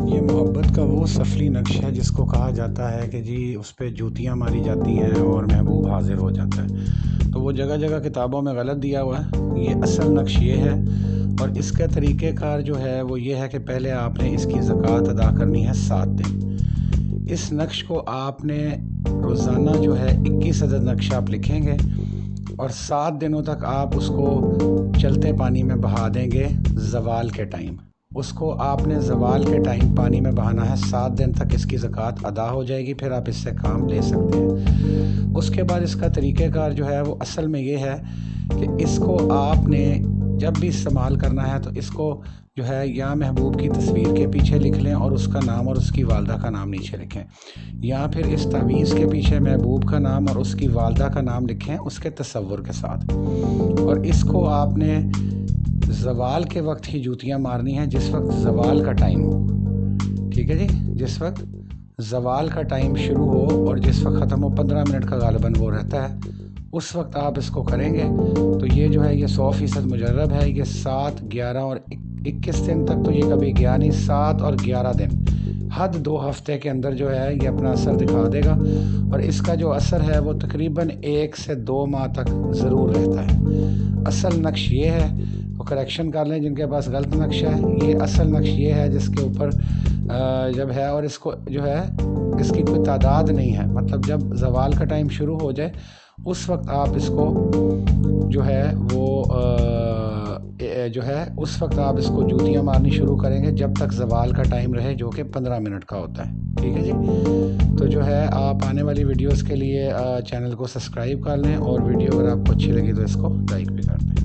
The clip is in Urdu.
یہ محبت کا وہ سفلی نقش ہے جس کو کہا جاتا ہے کہ جی اس پہ جوتیاں ماری جاتی ہیں اور محبوب حاضر ہو جاتا ہے، تو وہ جگہ جگہ کتابوں میں غلط دیا ہوا ہے۔ یہ اصل نقش یہ ہے، اور اس کا طریقہ کار جو ہے وہ یہ ہے کہ پہلے آپ نے اس کی زکوٰۃ ادا کرنی ہے 7 دن۔ اس نقش کو آپ نے روزانہ جو ہے 21 عدد نقش آپ لکھیں گے، اور 7 دنوں تک آپ اس کو چلتے پانی میں بہا دیں گے زوال کے ٹائم۔ اس کو آپ نے زوال کے ٹائم پانی میں بہانا ہے، 7 دن تک اس کی زکوٰۃ ادا ہو جائے گی، پھر آپ اس سے کام لے سکتے ہیں۔ اس کے بعد اس کا طریقہ کار جو ہے وہ اصل میں یہ ہے کہ اس کو آپ نے جب بھی استعمال کرنا ہے تو اس کو جو ہے یا محبوب کی تصویر کے پیچھے لکھ لیں اور اس کا نام اور اس کی والدہ کا نام نیچے لکھیں، یا پھر اس تعویذ کے پیچھے محبوب کا نام اور اس کی والدہ کا نام لکھیں اس کے تصور کے ساتھ، اور اس کو آپ نے زوال کے وقت ہی جوتیاں مارنی ہیں، جس وقت زوال کا ٹائم ہو، ٹھیک ہے جی، جس وقت زوال کا ٹائم شروع ہو اور جس وقت ختم ہو، 15 منٹ کا غالباً وہ رہتا ہے، اس وقت آپ اس کو کریں گے تو یہ جو ہے یہ 100% مجرب ہے۔ یہ 7، 11 اور 21 دن تک تو یہ کبھی گیا نہیں، 7 اور 11 دن حد 2 ہفتے کے اندر جو ہے یہ اپنا اثر دکھا دے گا، اور اس کا جو اثر ہے وہ تقریباً 1 سے 2 ماہ تک ضرور رہتا ہے۔ اصل نقش یہ ہے، تو کریکشن کر لیں جن کے پاس غلط نقش ہے، یہ اصل نقش یہ ہے جس کے اوپر جب ہے، اور اس کو جو ہے اس کی کوئی تعداد نہیں ہے، مطلب جب زوال کا ٹائم شروع ہو جائے اس وقت آپ اس کو جو ہے وہ جو ہے اس وقت آپ اس کو جوتیاں مارنی شروع کریں گے جب تک زوال کا ٹائم رہے، جو کہ 15 منٹ کا ہوتا ہے، ٹھیک ہے جی۔ تو جو ہے آپ آنے والی ویڈیوز کے لیے چینل کو سبسکرائب کر لیں، اور ویڈیو اگر آپ کو اچھی لگی تو اس کو لائک بھی کر دیں۔